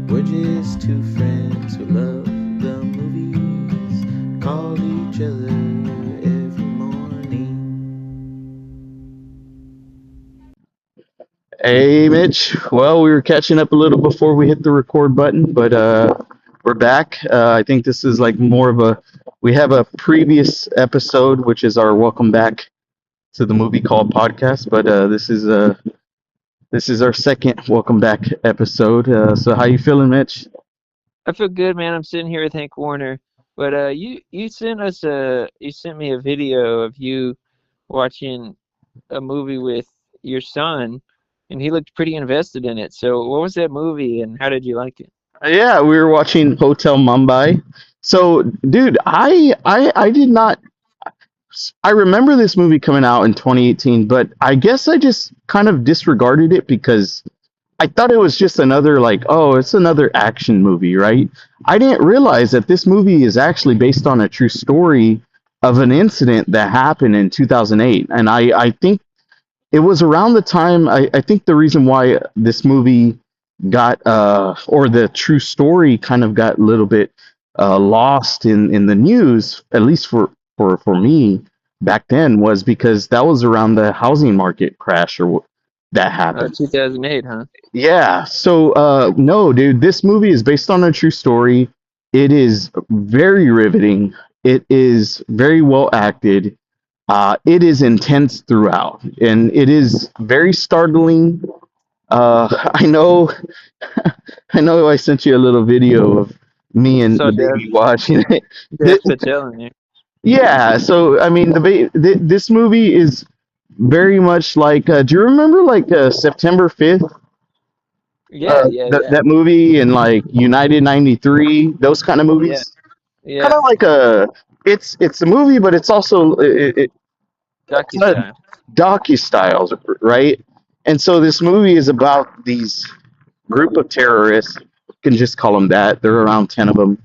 We're just two friends who love the movies, call each other every morning. Hey, Mitch. Well, we were catching up a little before we hit the record button, but we're back. I think this is like more of a. We have a previous episode, which is our welcome back to the movie called podcast, but this is our second welcome back episode. So, how you feeling, Mitch? I feel good, man. I'm sitting here with Hank Warner, but you sent me a video of you watching a movie with your son, and he looked pretty invested in it. So what was that movie, and how did you like it? Yeah, we were watching Hotel Mumbai. So, dude, I did not. I remember this movie coming out in 2018, but I guess I just kind of disregarded it because I thought it was just another, like, oh, it's another action movie, right? I didn't realize that this movie is actually based on a true story of an incident that happened in 2008. And I think it was around the time, I think the reason why this movie got, or the true story kind of got a little bit lost in the news, at least for me back then, was because that was around the housing market crash that happened. 2008, huh? Yeah. So, no, dude, this movie is based on a true story. It is very riveting. It is very well acted. It is intense throughout, and it is very startling. I know, I know. I sent you a little video of me and So the baby watching it. Dev Patel in there. Yeah. So, I mean, this movie is very much like. Do you remember like September 5th? Yeah, yeah, yeah, That movie and like United 93, those kind of yeah, movies. Kind yeah. of like it's a movie, but it's also it's Docu not style. docu styles, right? And so this movie is about these group of terrorists. You can just call them that. There are around 10 of them.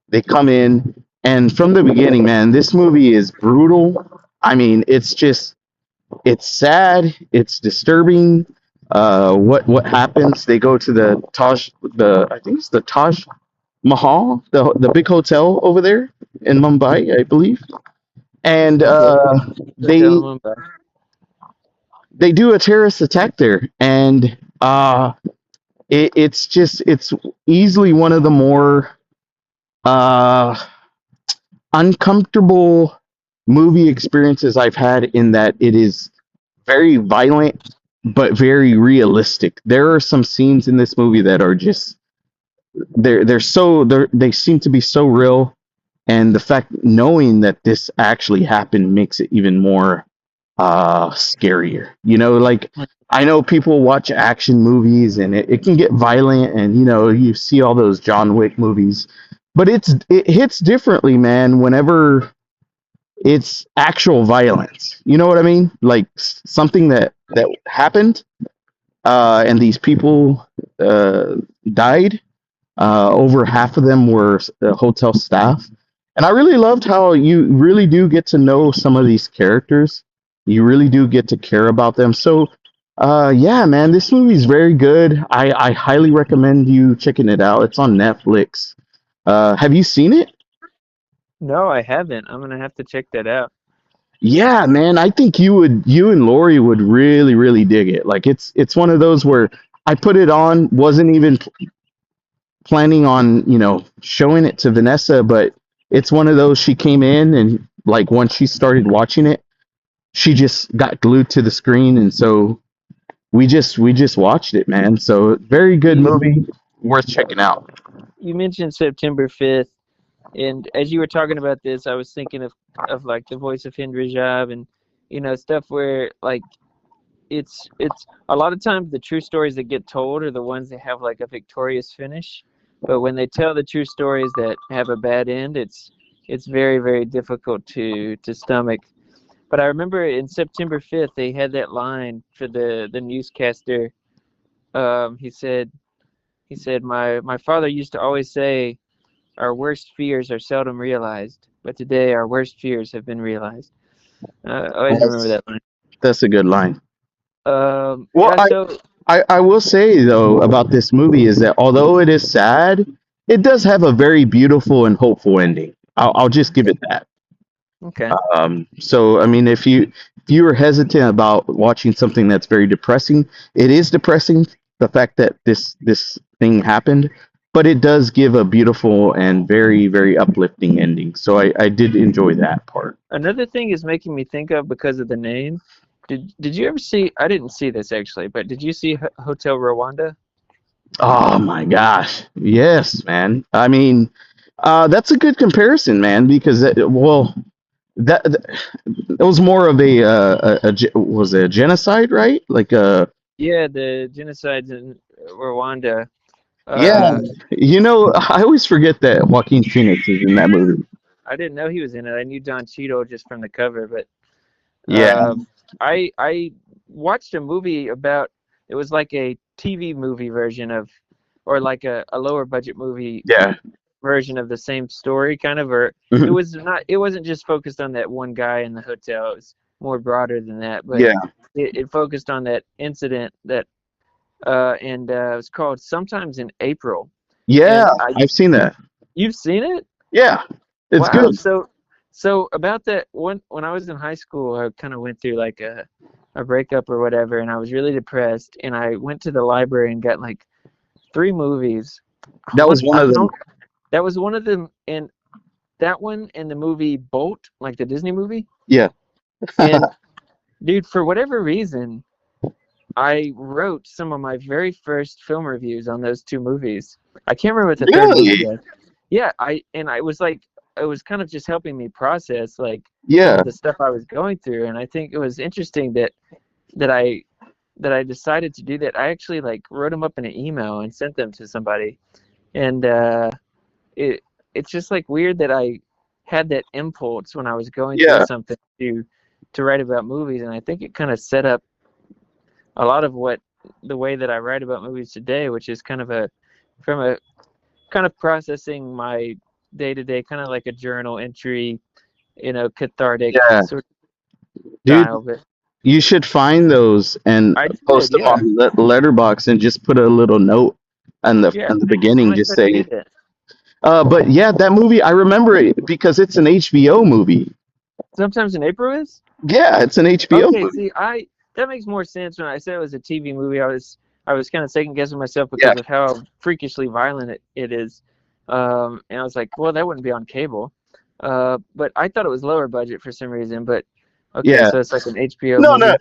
They come in, and from the beginning, man, this movie is brutal. I mean, it's sad, it's disturbing. What happens? They go to the I think it's the Taj Mahal, the big hotel over there in Mumbai, I believe, and Yeah, they Hotel Mumbai. they do a terrorist attack there, and it's easily one of the more uh, uncomfortable movie experiences I've had, in that it is very violent but very realistic. There are some scenes in this movie that are just they seem to be so real, and the fact knowing that this actually happened makes it even more scarier. Like, I know people watch action movies and it can get violent, and you see all those John Wick movies, but it hits differently, man, whenever it's actual violence. You know what I mean? Like something that happened, and these people died. Over half of them were hotel staff. And I really loved how you really do get to know some of these characters. You really do get to care about them. So, yeah, man, this movie's very good. I highly recommend you checking it out. It's on Netflix. Have you seen it? No, I haven't. I'm gonna have to check that out. Yeah, man, I think you and Lori would really, really dig it. Like, it's one of those where I put it on, wasn't even planning on, showing it to Vanessa, but it's one of those, she came in and like once she started watching it, she just got glued to the screen, and so we just watched it, man. So very good You movie, worth checking out. you mentioned September 5th, and as you were talking about this, I was thinking of like the voice of Henry Job, and stuff where like it's a lot of times the true stories that get told are the ones that have like a victorious finish, but when they tell the true stories that have a bad end, it's very, very difficult to stomach. But I remember in September 5th they had that line for the newscaster. He said my father used to always say, our worst fears are seldom realized, but today our worst fears have been realized. I always remember That's that line. that's a good line. Well, Yeah, I so I will say though about this movie is that although it is sad, it does have a very beautiful and hopeful ending. I'll just give it that. Okay. So I mean, if you were hesitant about watching something that's very depressing, it is depressing the fact that this thing happened, but it does give a beautiful and very uplifting ending. So I did enjoy that part. Another thing is making me think of because of the name. Did you ever see? I didn't see this actually, but did you see Hotel Rwanda? Oh my gosh, yes, man. I mean, that's a good comparison, man, because that was more of was it a genocide, right? Like Yeah, the genocides in Rwanda. yeah, Uh, you know, I always forget that Joaquin Phoenix is in that movie. I didn't know he was in it. I knew Don Cheadle just from the cover, but Yeah, I watched a movie about. It was like a TV movie version of, or like a lower budget movie yeah, version of the same story, kind of. Or it mhm, was not. It wasn't just focused on that one guy in the hotel. It was more broader than that, but yeah, it focused on that incident that and it was called Sometimes in April. yeah. And I've seen that. you've seen it? Yeah, it's Wow. good. So about that when I was in high school, I kind of went through like a breakup or whatever, and I was really depressed. And I went to the library and got like three movies. That was one I of them. don't. That was one of them, and that one and the movie Bolt, like the Disney movie. Yeah. And dude, for whatever reason, I wrote some of my very first film reviews on those two movies. I can't remember what the third movie Really? was. Yeah, I was like, it was kind of just helping me process like some Yeah. of the stuff I was going through, and I think it was interesting that I that I decided to do that. I actually like wrote them up in an email and sent them to somebody, and it it's just like weird that I had that impulse when I was going through Yeah. something to write about movies, and I think it kind of set up a lot of what the way that I write about movies today, which is kind of from a kind of processing my day to day, kind of like a journal entry, cathartic Yeah. sort of Dude, style. But you should find those and I post did, them yeah, on Letterbox and just put a little note yeah. on the I'm beginning. gonna Just try to do say, that. but yeah, that movie I remember it because it's an HBO movie. Sometimes in April is Yeah, it's an HBO okay. movie. See, I that makes more sense when I said it was a TV movie. I was kind of second guessing myself Yeah, because of how freakishly violent it is, and I was like, well, that wouldn't be on cable. But I thought it was lower budget for some reason. But okay, yeah. so it's like an HBO No, no, movie.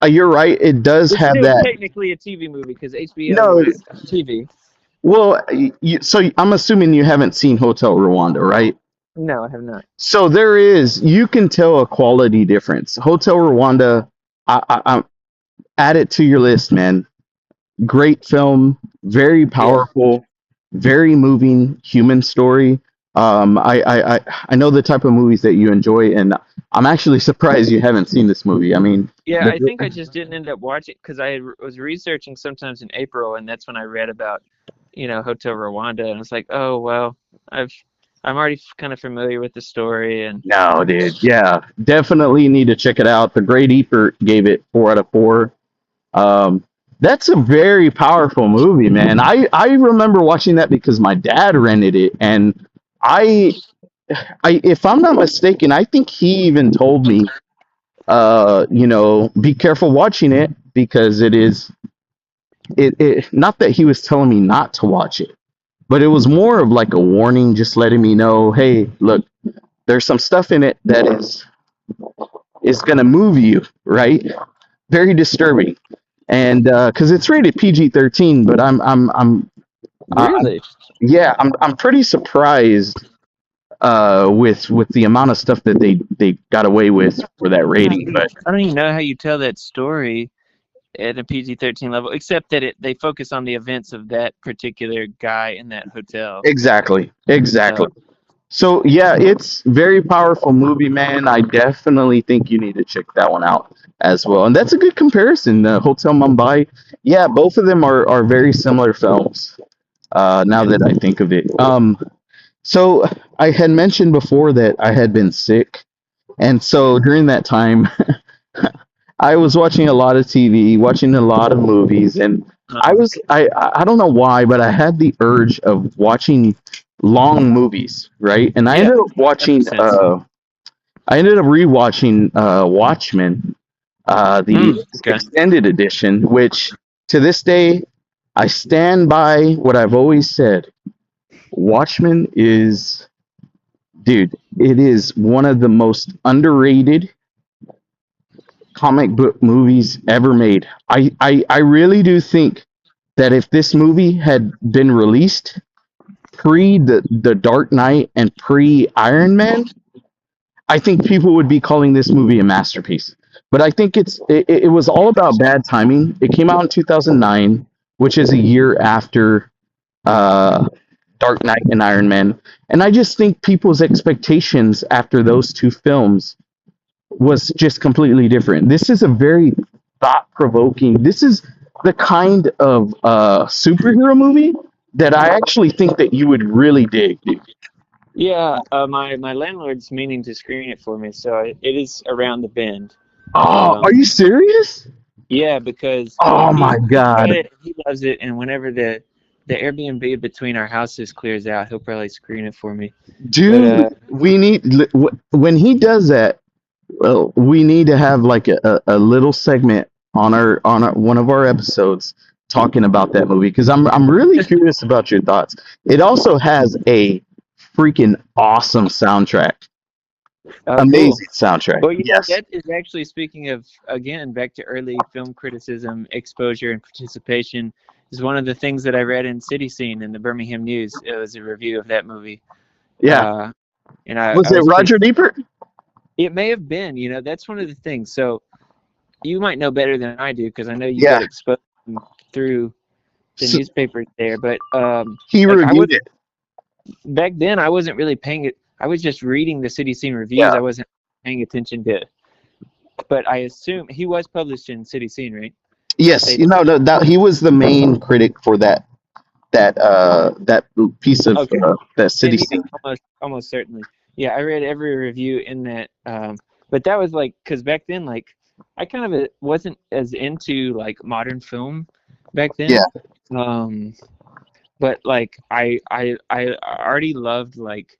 you're right. It does It's have still that. technically a TV movie because HBO No, was TV. well, so I'm assuming you haven't seen Hotel Rwanda, right? No, I have not. So you can tell a quality difference. Hotel Rwanda, I add it to your list, man. Great film, very Yeah. powerful, very moving human story. I know the type of movies that you enjoy, and I'm actually surprised you haven't seen this movie. I mean, Yeah, I think I the, just didn't end up watching because was researching sometimes in April, and that's when I read about, Hotel Rwanda, and I was like, oh well, I've I'm already kind of familiar with the story, and no, dude, yeah, definitely need to check it out. The Great Ebert gave it 4 out of 4. Um, that's a very powerful movie, man. I remember watching that because my dad rented it, and I if I'm not mistaken, I think he even told me, be careful watching it because it not that he was telling me not to watch it, but it was more of like a warning, just letting me know, hey, look, there's some stuff in it that is gonna move you, right? Very disturbing, and because it's rated PG-13, but I'm really, yeah, I'm pretty surprised with the amount of stuff that they got away with for that rating. But I don't even know how you tell that story at a PG-13 level, except that they focus on the events of that particular guy in that hotel. exactly. Uh, So yeah, it's very powerful movie, man. I definitely think you need to check that one out as well. And that's a good comparison. Hotel Mumbai, yeah, both of them are very similar films. Now that I think of it, so I had mentioned before that I had been sick, and so during that time, I was watching a lot of TV, watching a lot of movies, and Uh, I don't know why, but I had the urge of watching long movies, right? And yeah, that makes sense. I ended up rewatching Watchmen, the Okay. extended edition, which to this day I stand by what I've always said. Watchmen is, dude, it is one of the most underrated comic book movies ever made. I really do think that if this movie had been released pre the Dark Knight and pre Iron Man, I think people would be calling this movie a masterpiece. But I think it was all about bad timing. It came out in 2009, which is a year after uh, Dark Knight and Iron Man. And I just think people's expectations after those two films was just completely different. This is a very thought provoking. This is the kind of superhero movie that I actually think that you would really dig, dude. Yeah, my landlord's meaning to screen it for me, so it is around the bend. Oh, Um, are you serious? yeah, because Oh my he read god, it, he loves it, and whenever the Airbnb between our houses clears out, he'll probably screen it for me. But dude, we need when he does that. Well, we need to have like a little segment on one of our episodes talking about that movie because I'm really curious about your thoughts. It also has a freaking awesome soundtrack, oh, cool. amazing soundtrack. Well, Yes, that is actually speaking of, again, back to early film criticism, exposure, and participation, is one of the things that I read in City Scene in the Birmingham News. It was a review of that movie. yeah. Uh, and Was I it was pretty, Roger Ebert? it may have been, that's one of the things. So you might know better than I do because I know you got Yeah, exposed through the so newspapers there. But he like I was reviewed it. back then, I wasn't really paying it. I was just reading the City Scene reviews. Yeah. I wasn't paying attention to, but I assume he was published in City Scene, right? Yes, They, you know that he was the main critic for that piece of okay. that Then city yeah, scene. almost certainly. Yeah, I read every review in that. But that was like, because back then, like, I kind of wasn't as into like modern film back Yeah, then. Um, but like I already loved like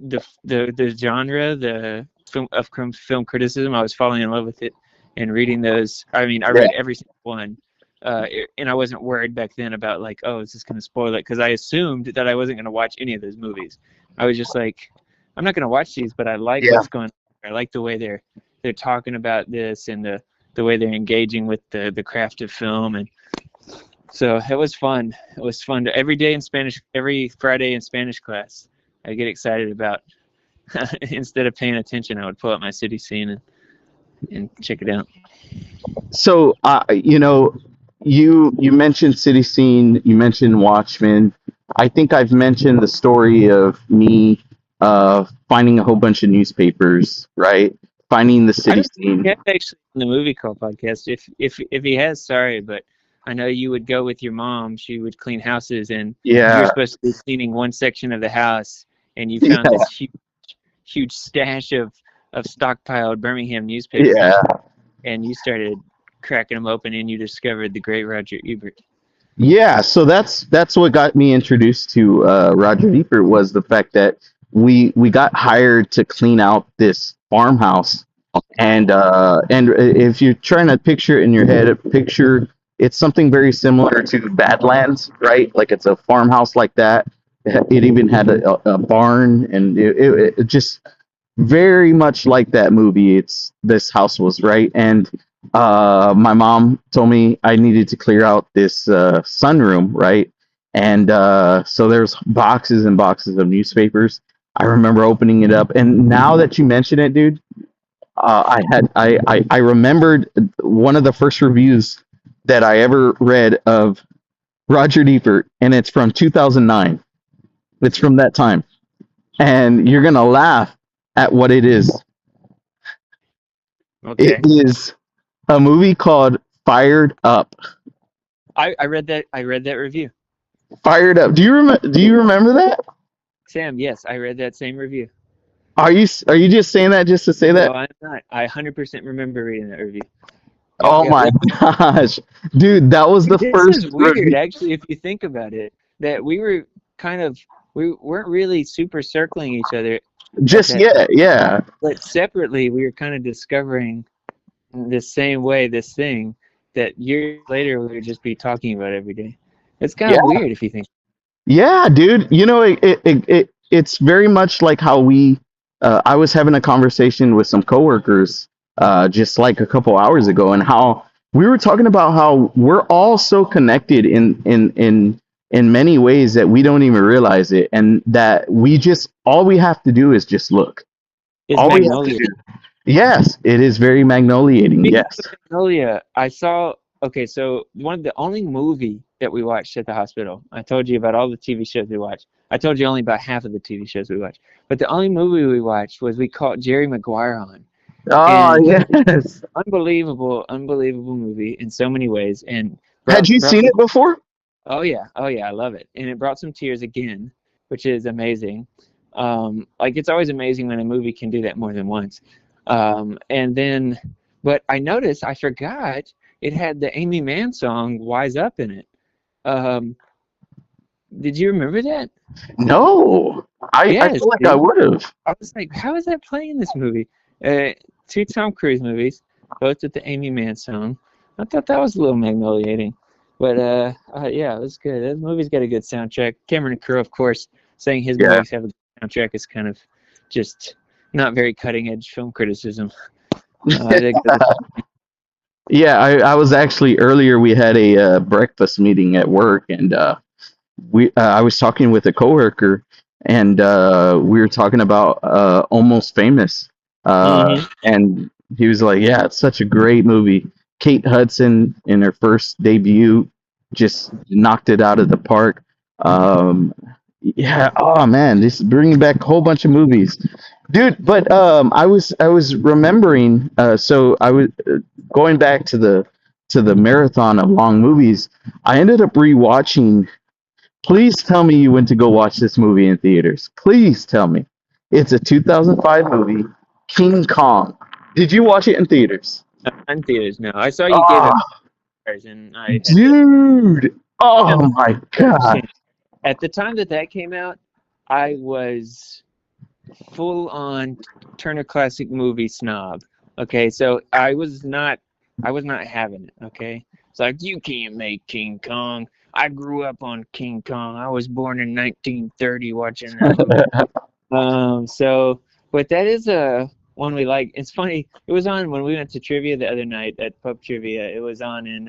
the genre, the film criticism. I was falling in love with it and reading those. I mean, I yeah, read every single one, and I wasn't worried back then about like, oh, is this going to spoil it? Because I assumed that I wasn't going to watch any of those movies. I was just like, I'm not going to watch these, but I like yeah. what's going on. I like the way they're talking about this and the way they're engaging with the craft of film. And so it was fun. It was fun every day in Spanish, every Friday in Spanish class. I get excited about. Instead of paying attention, I would pull up my City Scene and check it out. So, you mentioned City Scene, you mentioned Watchmen. I think I've mentioned the story of me finding a whole bunch of newspapers, right? Finding the I City don't think he Scene. has actually in the movie call podcast. If he has, sorry, but I know you would go with your mom. She would clean houses, and you're Yeah, supposed to be cleaning one section of the house, and you found yeah, this huge stash of stockpiled Birmingham newspapers, yeah. and you started cracking them open, and you discovered the great Roger Ebert. Yeah, so that's what got me introduced to Roger Ebert was the fact that we got hired to clean out this farmhouse, and if you're trying to picture it in your head, picture it's something very similar to Badlands, right? Like it's a farmhouse like that. It even had a barn, and it just very much like that movie. It's this house was right, and my mom told me I needed to clear out this sunroom, right? And so there's boxes and boxes of newspapers. I remember opening it up, and now that you mention it, dude, I remembered one of the first reviews that I ever read of Roger Ebert, and it's from 2009. It's from that time, and you're gonna laugh at what it is. It Okay, is a movie called Fired Up. I read that. I read that review. Fired Up. Do you remember that? Sam, yes, I read that same review. Are you just saying that just to say No, that? I'm not. I 100% remember reading that review. Oh my gosh, dude, that was the This first is weird, review. actually, if you think about it. That we were kind of we weren't really super circling each other at Just that time, yeah. but separately we were kind of discovering the same way this thing that years later we would just be talking about every day. It's kind Yeah. of weird if you think. Yeah, dude. You know, it's very much like how we. I was having a conversation with some coworkers just like a couple hours ago, and how we were talking about how we're all so connected in many ways that we don't even realize it, and that we just all we have to do is just look. Is All we have to Magnolia. do. Yes, it is very magnoliating. Speaking Yes. of Magnolia, I saw. Okay, so one of the only movie that we watched at the hospital. I told you about all the TV shows we watched. I told you only about half of the TV shows we watched. But the only movie we watched was we caught Jerry Maguire on, Oh and yes. unbelievable, unbelievable movie in so many ways, and Had you brought seen some. it before? Oh yeah, I love it, and it brought some tears again, which is amazing. Like it's always amazing when a movie can do that more than once. And then, but I noticed I forgot it had the Amy Mann song "Wise Up" in it. Um, did you remember that? No. I Yes, feel like I dude. would have. I was like, how is that playing in this movie? Uh, two Tom Cruise movies, both with the Amy Mann song. I thought that was a little magnoliating. But yeah, it was good. That movie's got a good soundtrack. Cameron Crowe, of course, saying his Yeah. movies have a good soundtrack is kind of just not very cutting edge film criticism. They go Yeah, I was actually earlier. We had a breakfast meeting at work, and I was talking with a coworker, and we were talking about Almost Famous, mm-hmm. and he was like, "Yeah, it's such a great movie." Kate Hudson in her first debut just knocked it out of the park. Um, yeah, oh man, this is bringing back a whole bunch of movies, dude. But I was remembering. So I was going back to the marathon of long movies. I ended up rewatching. Please tell me you went to go watch this movie in theaters. Please tell me. It's a 2005 movie, King Kong. Did you watch it in theaters? On theaters. No, I saw you gave Oh, it stars, and I had to. dude. You Oh know, my god. at the time that that came out, I was full on Turner Classic Movie snob. Okay, so I was not having it. Okay, it's like you can't make King Kong. I grew up on King Kong. I was born in 1930 watching that movie. So, but that is a one we like. It's funny. It was on when we went to trivia the other night at pub trivia. It was on, and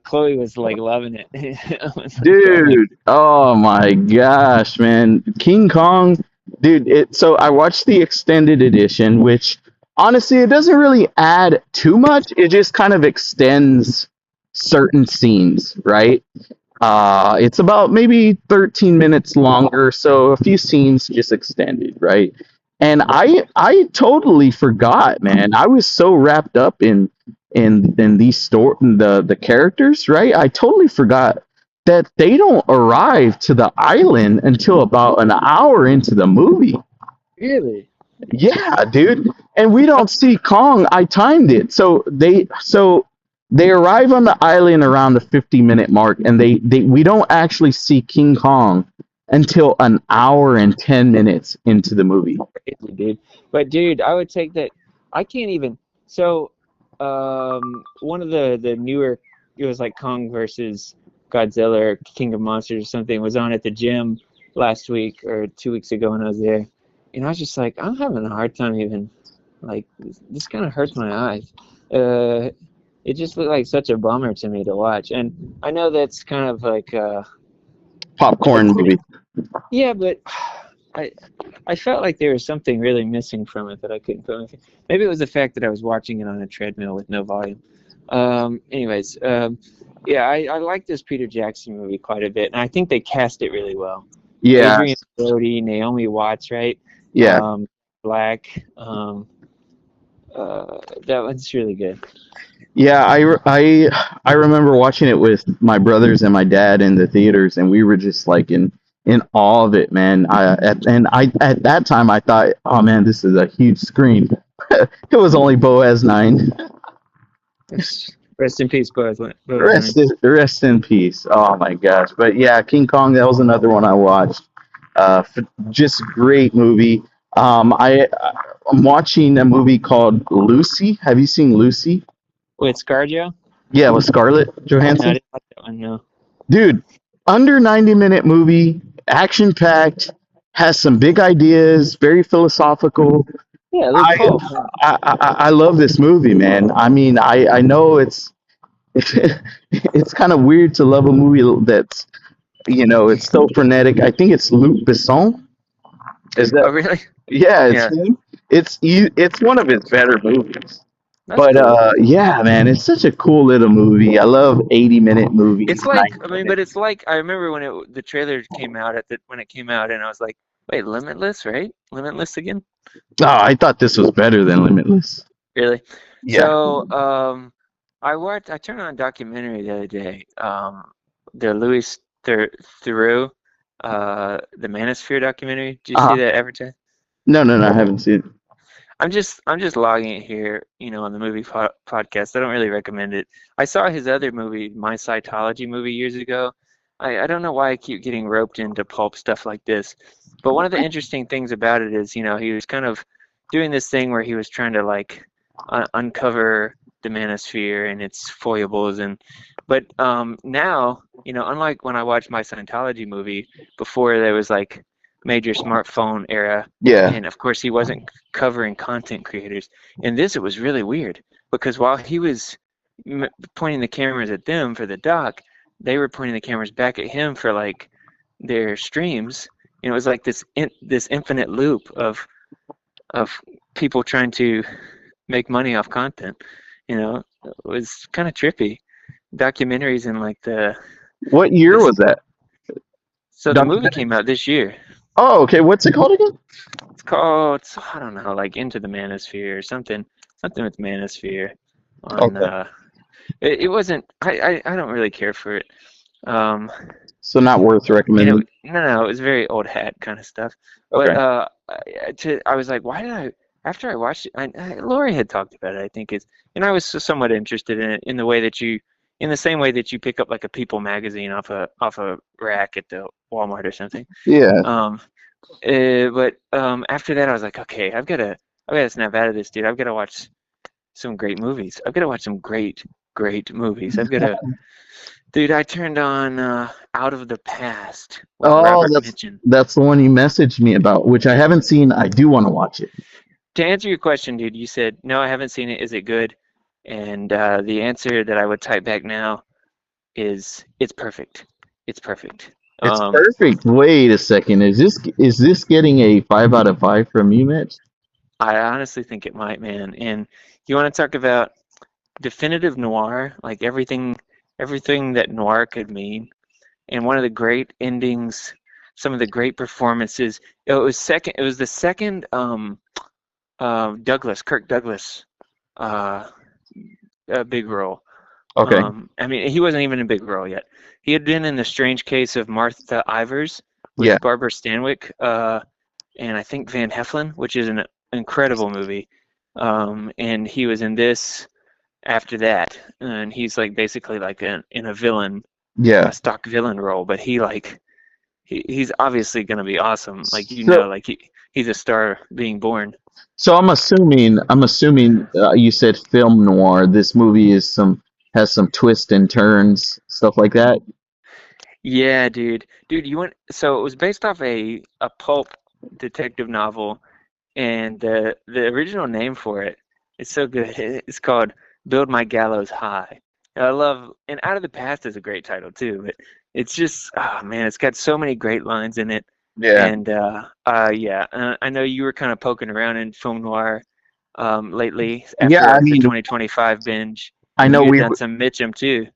Chloe was like loving it. I was like, oh my. Dude, oh my gosh, man. King Kong, dude, so I watched the extended edition, which honestly it doesn't really add too much. It just kind of extends certain scenes, right? It's about maybe 13 minutes longer, so a few scenes just extended, right? And I totally forgot, man. I was so wrapped up in these the characters, right? I totally forgot that they don't arrive to the island until about an hour into the movie. Really? Yeah, dude. And we don't see Kong. I timed it. So they arrive on the island around the 50-minute mark, and they we don't actually see King Kong until an hour and 10 minutes into the movie. Crazy, dude. But dude, I would take that. I can't even. So, one of the newer, it was like Kong versus Godzilla or King of Monsters or something, was on at the gym last week or 2 weeks ago when I was there, and I was just like, I'm having a hard time even, like, this kind of hurts my eyes. It just looked like such a bummer to me to watch, and I know that's kind of like Popcorn it's movie. yeah, but I I felt like there was something really missing from it that I couldn't put my finger. Maybe it was the fact that I was watching it on a treadmill with no volume. Anyways, yeah, I like this Peter Jackson movie quite a bit, and I think they cast it really well. Yeah, Adrian Brody, Naomi Watts, right? yeah. Black. That one's really good. Yeah, I remember watching it with my brothers and my dad in the theaters, and we were just like in awe of it, man. At that time I thought, oh man, this is a huge screen. It was only Boaz 9. Rest in peace, both women. Rest in peace. Oh my gosh. But yeah, King Kong. That was another one I watched. Just great movie. I'm watching a movie called Lucy. Have you seen Lucy? With ScarJo? Yeah, with Scarlett No, I Johansson. didn't like that one. No. Dude, under 90-minute movie, action packed, has some big ideas, very philosophical. Yeah, it looked I, cool. I love this movie, man. I mean, I know it's kind of weird to love a movie that's it's so frenetic. I think it's Luc Besson. Is Oh, that really? yeah? It's Yeah, him. It's one of his better movies. that's But cool. yeah, man, it's such a cool little movie. I love 80-minute movies, It's like, 90 I mean, but minutes. it's like I remember when the trailer came out when it came out, and I was like, wait, Limitless, right? Limitless again? Oh, I thought this was better than Limitless. Really? Yeah. So, I turned on a documentary the other day. The Louis Theroux, the Manosphere documentary. Did you see Uh, that advertised? no, no, no, I haven't seen it. I'm just logging it here, on the movie podcast. I don't really recommend it. I saw his other movie, My Scientology movie, years ago. I don't know why I keep getting roped into pulp stuff like this, but one of the interesting things about it is, he was kind of doing this thing where he was trying to like uncover the manosphere and its foibles, but now, unlike when I watched My Scientology movie before, there was like major smartphone era, Yeah. and of course he wasn't covering content creators. In this, it was really weird because while he was pointing the cameras at them for the doc, they were pointing the cameras back at him for like their streams. It was like this infinite loop of people trying to make money off content. It was kind of trippy. Documentaries in like What year this. was that? So the movie Documentary? came out this year. Oh, okay. What's it called again? It's called, I don't know, like Into the Manosphere or something with Manosphere. On Okay. it wasn't. I don't really care for it. Um, So not worth recommending. no, it was very old hat kind of stuff. But Okay. I was like, why did I? After I watched it, Lori had talked about it. I think and I was somewhat interested in it in the same way that you pick up like a People magazine off a rack at the Walmart or something. Yeah. But after that, I was like, okay, I've got to snap out of this, dude. I've got to watch some great movies. I've got to watch some great movies. I've got to, dude. I turned on Out of the Past with Oh, Robert that's Mitchum. that's the one you messaged me about, which I haven't seen. I do want to watch it. To answer your question, dude, you said no, I haven't seen it. Is it good? And the answer that I would type back now is it's perfect. It's perfect. It's perfect. Wait a second. Is this getting a 5 out of 5 from you, Mitch? I honestly think it might, man. And you want to talk about definitive noir, like everything that noir could mean, and one of the great endings, some of the great performances. It was the second Kirk Douglas big role. Okay. I mean, he wasn't even a big role yet. He had been in The Strange Case of Martha Ivers with Yeah. Barbara Stanwyck and I think Van Heflin, which is an incredible movie. And he was in this after that, and he's like basically like in a villain, Yeah. a stock villain role, but he's obviously gonna be awesome. Like So, like he's a star being born. so I'm assuming you said film noir. This movie has some twists and turns, stuff like that. Yeah, dude. So it was based off a pulp detective novel, and the original name for it is so good. It's called Build My Gallows High. And and Out of the Past is a great title too, but it's just, oh man, it's got so many great lines in it. Yeah. And I know you were kind of poking around in film noir lately Yeah. after I the mean, 2025 binge, I and know we had we. done some Mitchum too.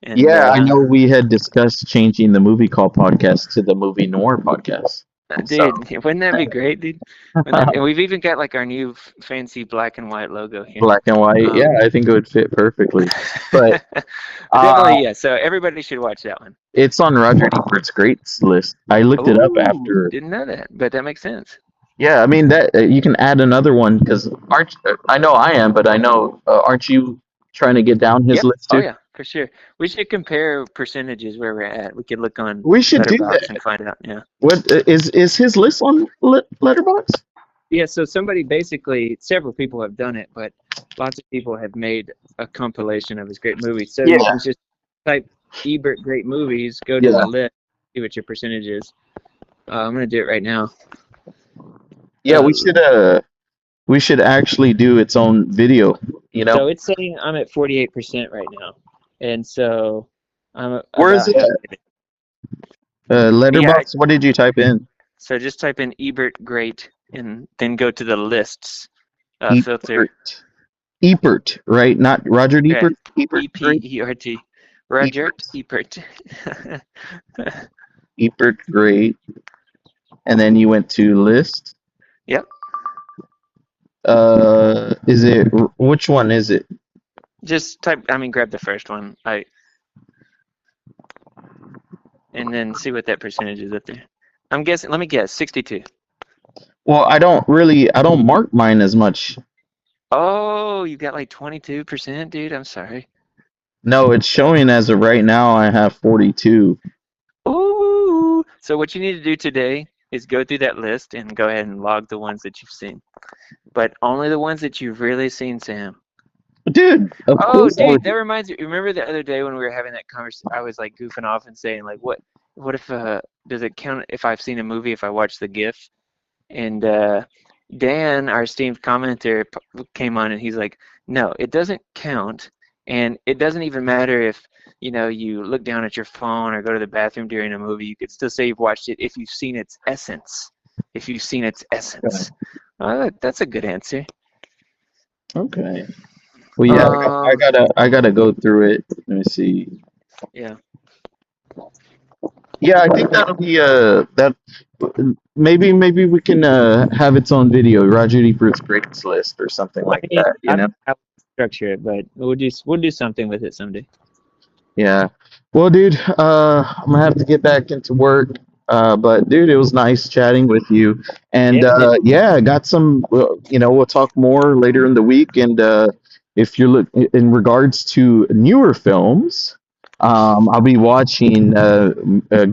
And Yeah, I know we had discussed changing the movie call podcast to the movie noir podcast. So, dude, wouldn't that be great, dude? And we've even got like our new fancy black and white logo here. black and white. Um, Yeah, I think it would fit perfectly. But But definitely, yeah. So everybody should watch that one. it's on Roger Ebert's greats list. I looked it up Oh, after. didn't know that, but that makes sense. Yeah, I mean that you can add another one because aren't I know I am, but I know aren't you trying to get down his Yep. list Oh too? yeah, for sure. We should compare percentages where we're at. We could look on We should do Letterboxd and that. find out. Yeah. What is his list on Letterboxd? Yeah. So somebody basically, several people have done it, but lots of people have made a compilation of his great movies. So Yeah, you can just type Ebert great movies, go to yeah, the list, see what your percentage is. I'm gonna do it right now. yeah. Uh, We should actually do its own video. You know, so it's saying I'm at 48% right now, and so I'm where is about it halfway. at? Yeah. Letterbox. What did you type in? So just type in Ebert great, and then go to the lists filter. Ebert. Ebert, right? Not Roger Yeah, Ebert. Ebert, great. Epert. Roger Ebert. Ebert. Ebert, great. And then you went to list. Yep. Is it which one is it? Just grab the first one. And then see what that percentage is up there. I'm guessing. Let me guess. 62. Well, I don't mark mine as much. Oh, you got like 22%, dude. I'm sorry. No, it's showing as of right now I have 42. Ooh. So what you need to do today is go through that list and go ahead and log the ones that you've seen, but only the ones that you've really seen, Sam. Dude, of Oh, course I dude, would. that reminds me. Remember the other day when we were having that conversation? I was like goofing off and saying like, what if does it count if I've seen a movie if I watch the GIF? And Dan, our esteemed commenter, came on and he's like, no, it doesn't count, and it doesn't even matter if you look down at your phone or go to the bathroom during a movie. You could still say you've watched it if you've seen its essence. If you've seen its essence. That's a good answer. Okay. Well, yeah, Um, I gotta go through it. Let me see. yeah. Yeah, I think that'll be that. Maybe we can have its own video, Roger Ebert's greatest list or something I like mean, that. You I don't know? know how to structure it, but we'll do something with it someday. Yeah. Well, dude, I'm gonna have to get back into work. But dude, it was nice chatting with you. And Yeah, dude. yeah, I got some. We'll talk more later in the week. And if you're look in regards to newer films, I'll be watching.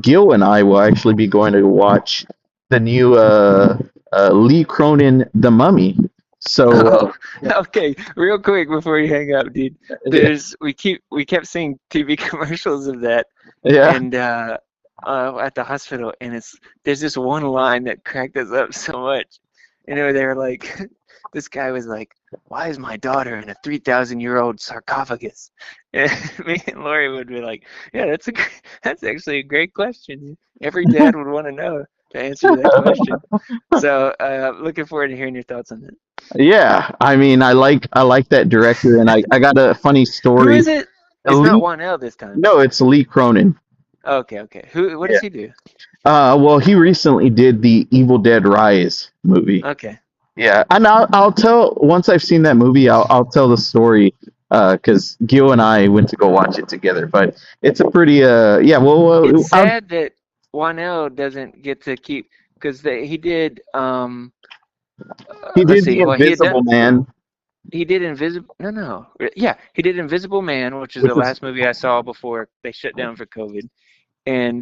Gil and I will actually be going to watch the new Lee Cronin, The Mummy. So Oh, okay. Real quick before you hang up, dude. We kept seeing TV commercials of that, yeah. and at the hospital, and there's this one line that cracked us up so much. They were like, this guy was like, "Why is my daughter in a 3,000-year-old sarcophagus?" And me and Lori would be like, "Yeah, that's actually a great question. Every dad would want to know the answer to that question." So, looking forward to hearing your thoughts on that. Yeah, I mean, I like that director, and I got a funny Who story. is it? It's not Lee, 1L this time. no, it's Lee Cronin. Okay. What Yeah. does he do? Well, he recently did the Evil Dead Rise movie. Okay. Yeah, and I'll tell once I've seen that movie, I'll tell the story. Because Gil and I went to go watch it together, but it's a pretty yeah. It's sad that 1L doesn't get to keep because he did he let's did see. the Well, Invisible Man, he did Invisible. No. Yeah, he did Invisible Man, which is which the is last movie I saw before they shut down for COVID. And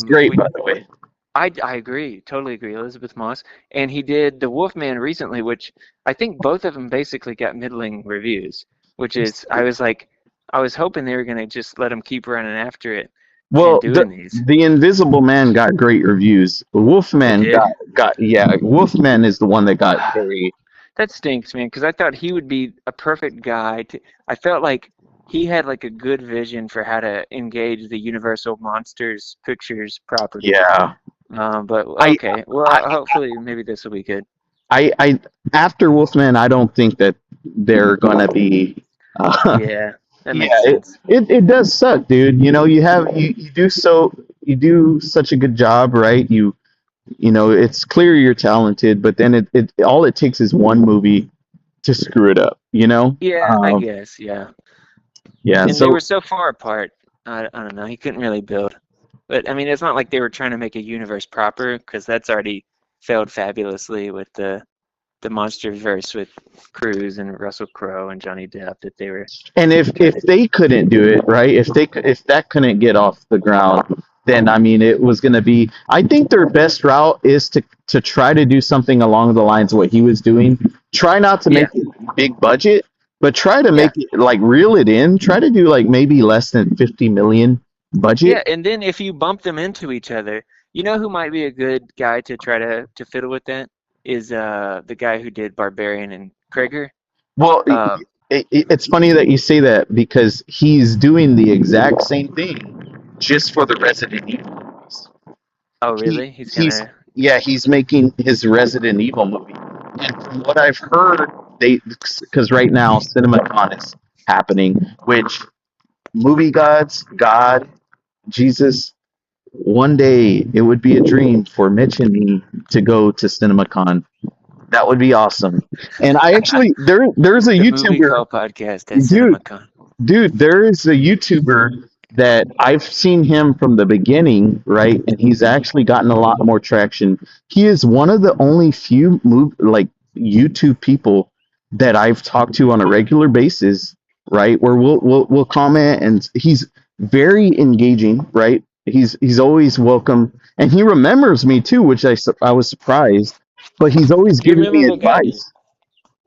great, by the way. I agree, totally agree. Elizabeth Moss, and he did The Wolfman recently, which I think both of them basically got middling reviews. Which is, I was hoping they were gonna just let him keep running after it and Well, doing these. the Invisible Man got great reviews. It Wolfman did. got yeah. Wolfman is the one that got very. That stinks, man, because I thought he would be a perfect guy. I felt like he had like a good vision for how to engage the Universal Monsters Pictures property. Yeah. But I, okay, well, I, hopefully maybe this will be good. I after Wolfman, I don't think that they're gonna be. Yeah, that Yeah, makes sense. it does suck, dude. You do such a good job, right? It's clear you're talented, but then it all it takes is one movie to screw it up. Yeah, I guess, yeah. Yeah. And they So were so far apart. I don't know. He couldn't really build. But I mean, it's not like they were trying to make a universe proper because that's already failed fabulously with the the Monsterverse with Cruise and Russell Crowe and Johnny Depp that they were. And if they couldn't do it, right? If that couldn't get off the ground, then I mean it was going to be. I think their best route is to try to do something along the lines of what he was doing. Try not to make it big budget, but try to make it like reel it in. Try to do like maybe less than 50 million budget. Yeah, and then if you bump them into each other, you know who might be a good guy to try to fiddle with that is the guy who did Barbarian and Krager. Well, it's funny that you say that because he's doing the exact same thing just for the Resident Evil movies. Oh, really? He's making his Resident Evil movie. And from what I've heard, because right now CinemaCon is happening, which movie gods, God, Jesus, one day it would be a dream for Mitch and me to go to CinemaCon. That would be awesome. And I actually there's a the YouTuber movie call podcast at CinemaCon. Dude, there is a YouTuber that I've seen him from the beginning, right? And he's actually gotten a lot more traction. He is one of the only few YouTube people that I've talked to on a regular basis, right? Where we'll comment, and he's very engaging, right? He's always welcome, and he remembers me too, which I was surprised. But he's always giving me advice.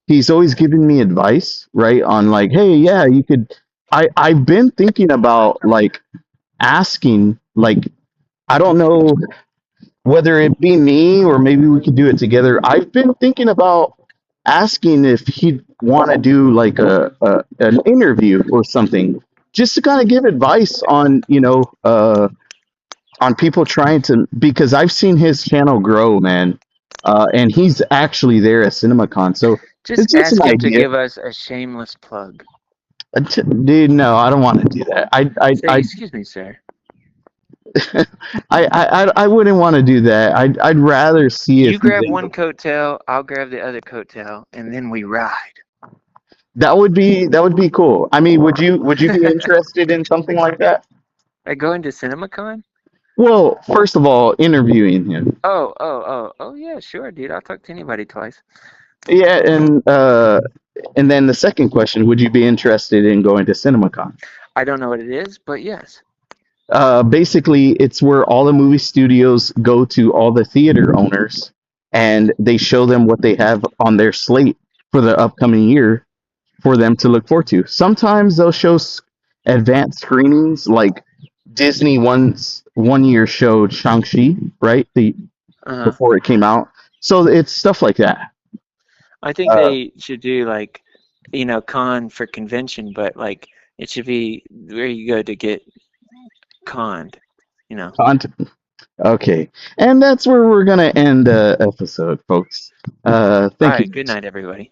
He's always giving me advice, right? On like, hey, yeah, you could. I've been thinking about like asking, like, I don't know whether it be me or maybe we could do it together. I've been thinking about asking if he'd want to do like an interview or something, just to kind of give advice on on people trying to, because I've seen his channel grow, man. And he's actually there at CinemaCon, so just it's just ask an him to idea. give us a shameless plug. Dude, no, I don't want to do that. Say, excuse me, sir. I wouldn't want to do that. I'd rather see You grab one coattail, I'll grab the other coattail, and then we ride. That would be cool. I mean, would you be interested in something like that? Like going to CinemaCon? Well, first of all, interviewing him. Oh, yeah, sure, dude. I'll talk to anybody twice. Yeah, and then the second question, would you be interested in going to CinemaCon? I don't know what it is, but yes. Basically, it's where all the movie studios go to all the theater owners, and they show them what they have on their slate for the upcoming year for them to look forward to. Sometimes they'll show advanced screenings, like Disney one year showed Shang-Chi, right? Before it came out. So it's stuff like that. I think they should do like, con for convention, but like it should be where you go to get conned, Okay. And that's where we're going to end the episode, folks. Thank you. Good night, everybody.